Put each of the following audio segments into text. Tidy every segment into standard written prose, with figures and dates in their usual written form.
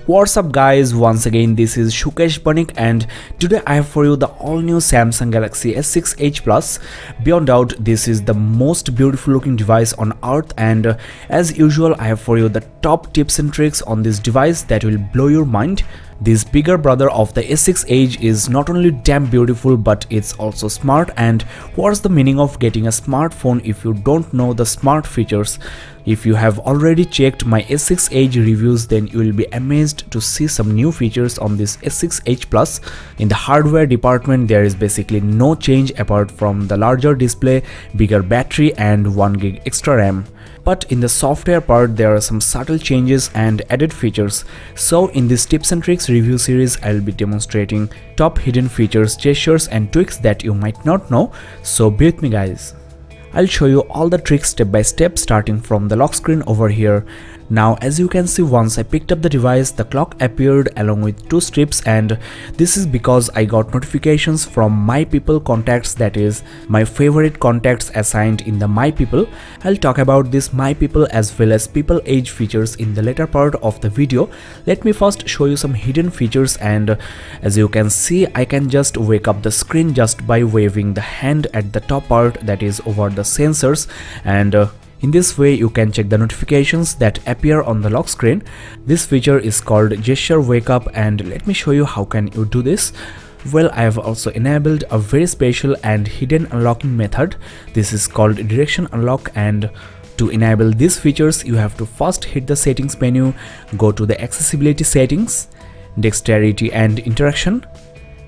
What's up guys, once again this is Shukesh Banik and today I have for you the all new Samsung Galaxy S6 Edge Plus. Beyond doubt this is the most beautiful looking device on earth, and as usual I have for you the top tips and tricks on this device that will blow your mind. This bigger brother of the S6 Edge is not only damn beautiful but it's also smart. And what's the meaning of getting a smartphone if you don't know the smart features? If you have already checked my S6 Edge reviews, then you will be amazed to see some new features on this S6 Edge Plus. In the hardware department there is basically no change apart from the larger display, bigger battery and 1GB extra RAM. But in the software part there are some subtle changes and added features. So in this tips and tricks review series I will be demonstrating top hidden features, gestures and tweaks that you might not know. So be with me guys. I'll show you all the tricks step by step, starting from the lock screen over here. Now as you can see, once I picked up the device the clock appeared along with two strips, and this is because I got notifications from My People contacts, that is my favorite contacts assigned in the My People. I'll talk about this My People as well as People Age features in the later part of the video. Let me first show you some hidden features, and as you can see I can just wake up the screen just by waving the hand at the top part, that is over the sensors, and in this way you can check the notifications that appear on the lock screen. This feature is called gesture wake up, and let me show you how can you do this. Well, I have also enabled a very special and hidden unlocking method. This is called direction unlock, and to enable these features you have to first hit the settings menu, go to the accessibility settings, dexterity and interaction,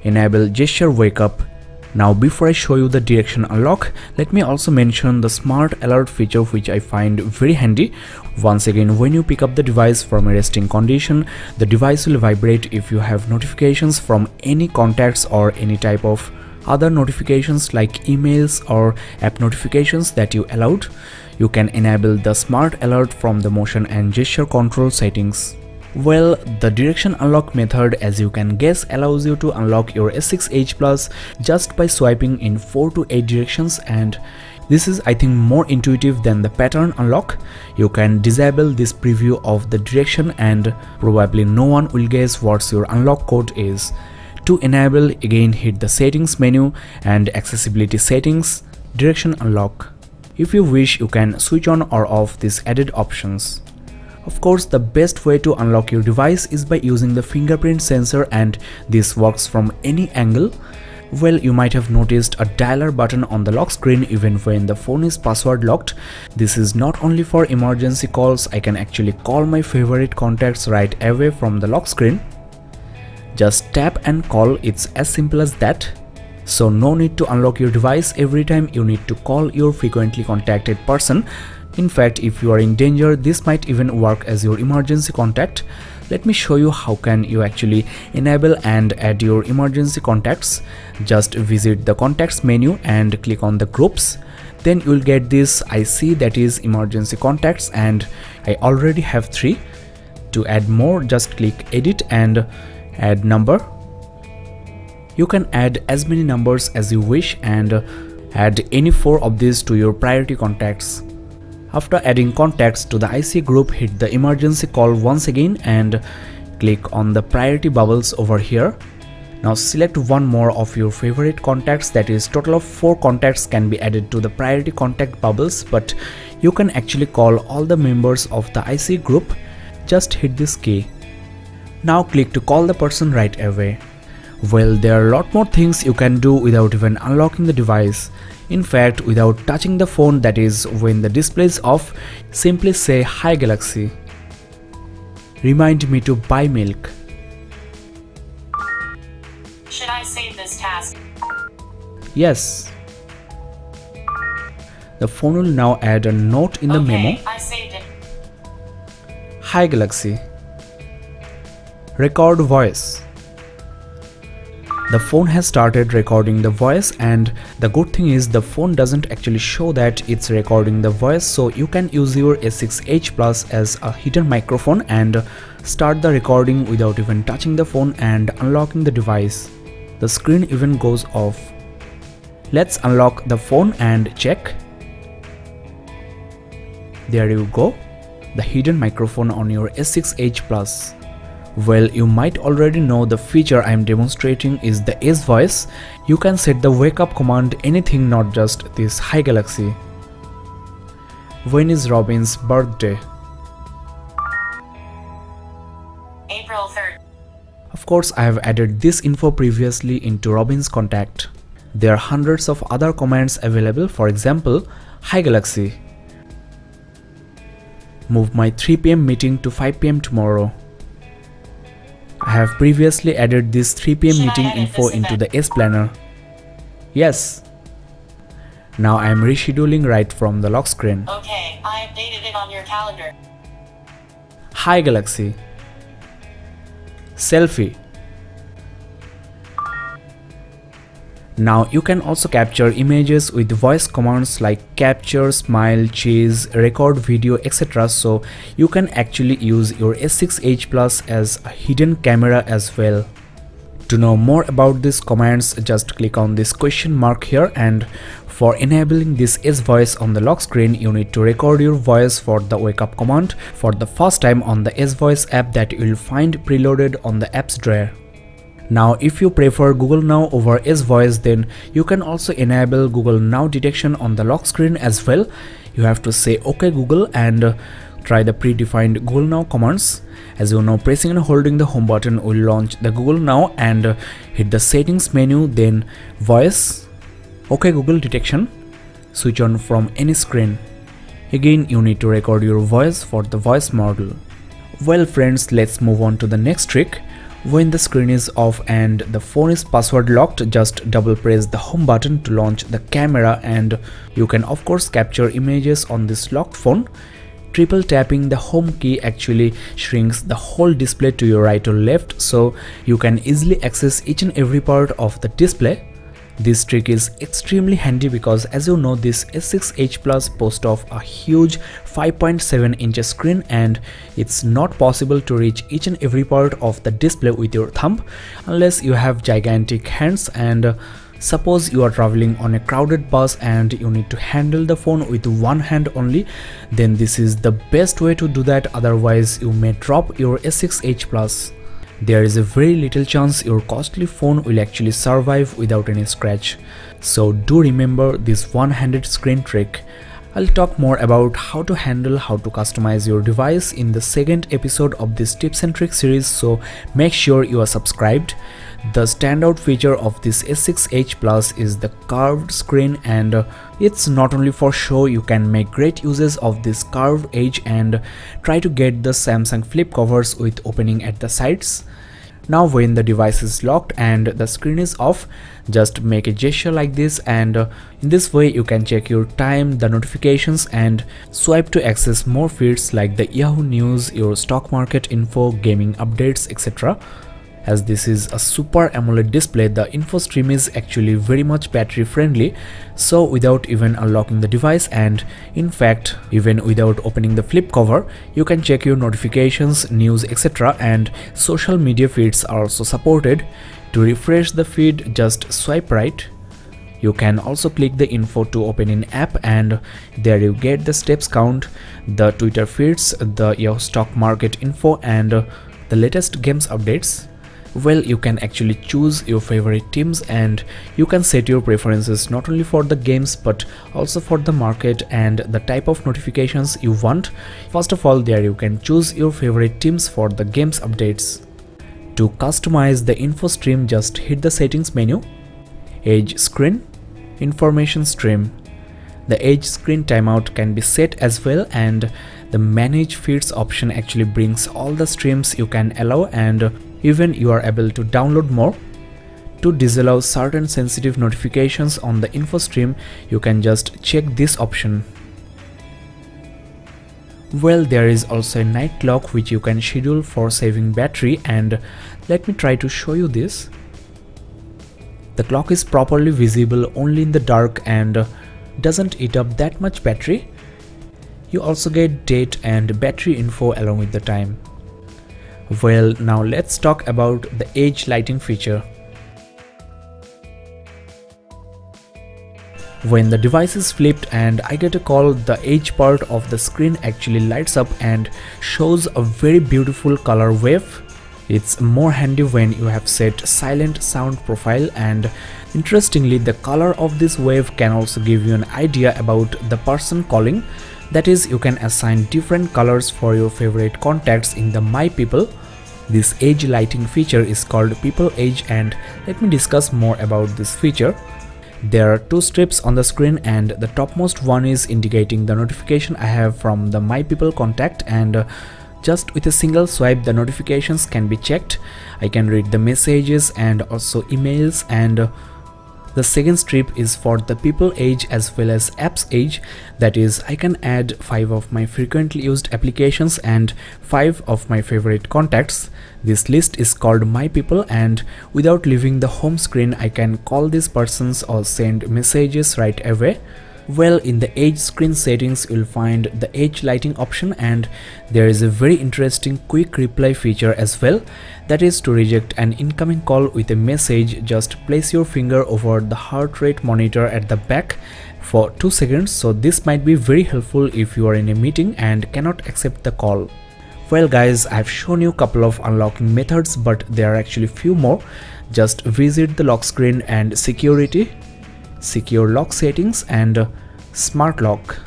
enable gesture wake up. Now before I show you the direction unlock, let me also mention the smart alert feature, which I find very handy. Once again, when you pick up the device from a resting condition, the device will vibrate if you have notifications from any contacts or any type of other notifications like emails or app notifications that you allowed. You can enable the smart alert from the motion and gesture control settings. Well, the direction unlock method, as you can guess, allows you to unlock your S6 Edge Plus just by swiping in 4 to 8 directions, and this is I think more intuitive than the pattern unlock. You can disable this preview of the direction and probably no one will guess what your unlock code is. To enable, again hit the settings menu and accessibility settings, direction unlock. If you wish you can switch on or off these added options. Of course, the best way to unlock your device is by using the fingerprint sensor, and this works from any angle. Well, you might have noticed a dialer button on the lock screen even when the phone is password locked. This is not only for emergency calls, I can actually call my favorite contacts right away from the lock screen. Just tap and call, it's as simple as that. So no need to unlock your device every time you need to call your frequently contacted person. In fact, if you are in danger, this might even work as your emergency contact. Let me show you how can you actually enable and add your emergency contacts. Just visit the contacts menu and click on the groups. Then you will get this IC, that is emergency contacts, and I already have 3. To add more, just click edit and add number. You can add as many numbers as you wish and add any 4 of these to your priority contacts. After adding contacts to the IC group, hit the emergency call once again and click on the priority bubbles over here. Now select one more of your favorite contacts, that is total of 4 contacts can be added to the priority contact bubbles, but you can actually call all the members of the IC group. Just hit this key. Now click to call the person right away. Well, there are a lot more things you can do without even unlocking the device. In fact, without touching the phone, that is when the display is off, simply say "Hi Galaxy, remind me to buy milk." Should I save this task? Yes. The phone will now add a note in the memo. I saved it. "Hi Galaxy, record voice." The phone has started recording the voice, and the good thing is the phone doesn't actually show that it's recording the voice, so you can use your S6 Edge Plus as a hidden microphone and start the recording without even touching the phone and unlocking the device. The screen even goes off. Let's unlock the phone and check. There you go, the hidden microphone on your S6 Edge Plus. Well, you might already know the feature I am demonstrating is the S voice. You can set the wake up command anything, not just this. Hi Galaxy, when is Robin's birthday? April 3rd. Of course, I have added this info previously into Robin's contact. There are hundreds of other commands available. For example, hi Galaxy, move my 3 PM meeting to 5 PM tomorrow. I have previously added this 3 PM Should I meeting edit info this into event? the S planner. Yes. Now I am rescheduling right from the lock screen. Okay, I updated it on your calendar. Hi Galaxy, selfie. Now you can also capture images with voice commands like capture, smile, chase, record video, etc. So you can actually use your S6H Plus as a hidden camera as well. To know more about these commands, just click on this question mark here, and for enabling this S voice on the lock screen, you need to record your voice for the wake up command for the first time on the S voice app that you will find preloaded on the apps drawer. Now if you prefer Google Now over S voice, then you can also enable Google Now detection on the lock screen as well. You have to say OK Google and try the predefined Google Now commands. As you know, pressing and holding the home button will launch the Google Now, and hit the settings menu, then voice, OK Google detection, switch on from any screen. Again, you need to record your voice for the voice model. Well friends, let's move on to the next trick. When the screen is off and the phone is password locked, just double press the home button to launch the camera, and you can of course capture images on this locked phone. Triple tapping the home key actually shrinks the whole display to your right or left, so you can easily access each and every part of the display. This trick is extremely handy because, as you know, this S6H Plus boasts of a huge 5.7 inch screen, and it's not possible to reach each and every part of the display with your thumb unless you have gigantic hands. And suppose you are traveling on a crowded bus and you need to handle the phone with one hand only, then this is the best way to do that, otherwise you may drop your S6H Plus. There is a very little chance your costly phone will actually survive without any scratch. So do remember this one-handed screen trick. I'll talk more about how to customize your device in the second episode of this tips and tricks series, so make sure you are subscribed. The standout feature of this S6H Plus is the curved screen, and it's not only for show. You can make great uses of this curved edge and try to get the Samsung flip covers with opening at the sides. Now when the device is locked and the screen is off, just make a gesture like this, and in this way you can check your time, the notifications, and swipe to access more feeds like the Yahoo News, your stock market info, gaming updates, etc. As this is a Super AMOLED display, the info stream is actually very much battery friendly, so without even unlocking the device, and in fact even without opening the flip cover, you can check your notifications, news, etc. and social media feeds are also supported. To refresh the feed, just swipe right. You can also click the info to open an app, and there you get the steps count, the Twitter feeds, the Yahoo stock market info, and the latest games updates. Well, you can actually choose your favorite teams, and you can set your preferences not only for the games but also for the market and the type of notifications you want. First of all, there you can choose your favorite teams for the games updates. To customize the info stream, just hit the settings menu, edge screen, information stream. The edge screen timeout can be set as well, and the manage feeds option actually brings all the streams you can allow, and even you are able to download more. To disallow certain sensitive notifications on the info stream, you can just check this option. Well, there is also a night clock which you can schedule for saving battery, and let me try to show you this. The clock is properly visible only in the dark and doesn't eat up that much battery. You also get date and battery info along with the time. Well, now let's talk about the edge lighting feature. When the device is flipped and I get a call, the edge part of the screen actually lights up and shows a very beautiful color wave. It's more handy when you have set silent sound profile, and interestingly the color of this wave can also give you an idea about the person calling. That is, you can assign different colors for your favorite contacts in the My People. This age lighting feature is called People Age, and let me discuss more about this feature. There are two strips on the screen, and the topmost one is indicating the notification I have from the My People contact, and just with a single swipe the notifications can be checked. I can read the messages and also emails, and the second strip is for the People Age as well as Apps Age. That is, I can add 5 of my frequently used applications and 5 of my favorite contacts. This list is called My People, and without leaving the home screen I can call these persons or send messages right away. Well, in the age screen settings you'll find the age lighting option, and there is a very interesting quick reply feature as well. That is, to reject an incoming call with a message, just place your finger over the heart rate monitor at the back for 2 seconds. So this might be very helpful if you are in a meeting and cannot accept the call. Well guys, I've shown you a couple of unlocking methods, but there are actually few more. Just visit the lock screen and security, secure lock settings, and smart lock.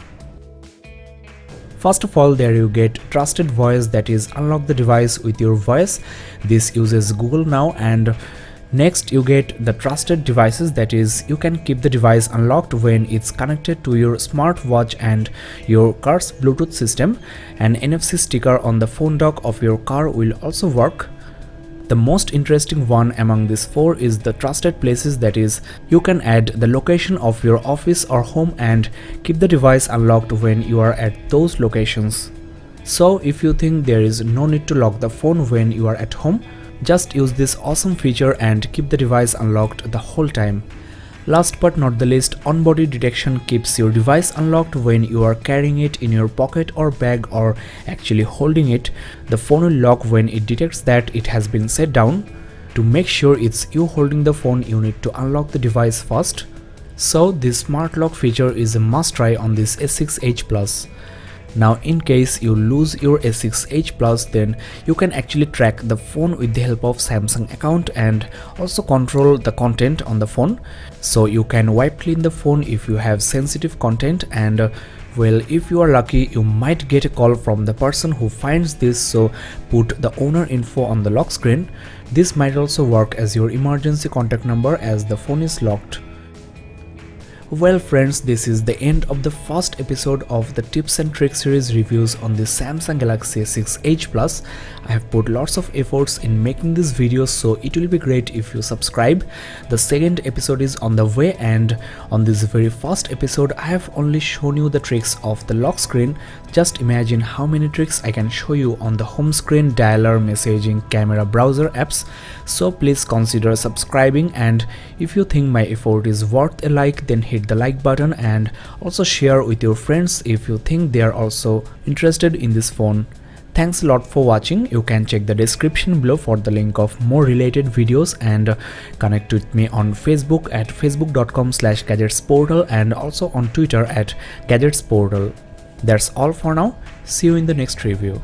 First of all, there you get trusted voice, that is, unlock the device with your voice. This uses Google Now. And next you get the trusted devices, that is, you can keep the device unlocked when it's connected to your smartwatch and your car's Bluetooth system. An NFC sticker on the phone dock of your car will also work. The most interesting one among these 4 is the trusted places, that is, you can add the location of your office or home and keep the device unlocked when you are at those locations. So if you think there is no need to lock the phone when you are at home, just use this awesome feature and keep the device unlocked the whole time. Last but not the least, on-body detection keeps your device unlocked when you are carrying it in your pocket or bag or actually holding it. The phone will lock when it detects that it has been set down. To make sure it's you holding the phone, you need to unlock the device first. So this smart lock feature is a must try on this S6 Edge Plus. Now in case you lose your S6 Edge Plus, then you can actually track the phone with the help of Samsung account and also control the content on the phone. So you can wipe clean the phone if you have sensitive content, and well, if you are lucky you might get a call from the person who finds this, so put the owner info on the lock screen. This might also work as your emergency contact number as the phone is locked. Well friends, this is the end of the first episode of the tips and tricks series reviews on the Samsung Galaxy S6 Edge Plus. I have put lots of efforts in making this video, so it will be great if you subscribe. The second episode is on the way, and on this very first episode I have only shown you the tricks of the lock screen. Just imagine how many tricks I can show you on the home screen, dialer, messaging, camera, browser apps. So please consider subscribing, and if you think my effort is worth a like, then hit the like button and also share with your friends if you think they are also interested in this phone. Thanks a lot for watching. You can check the description below for the link of more related videos, and connect with me on Facebook at facebook.com/gadgetsportal and also on Twitter at gadgetsportal. That's all for now. See you in the next review.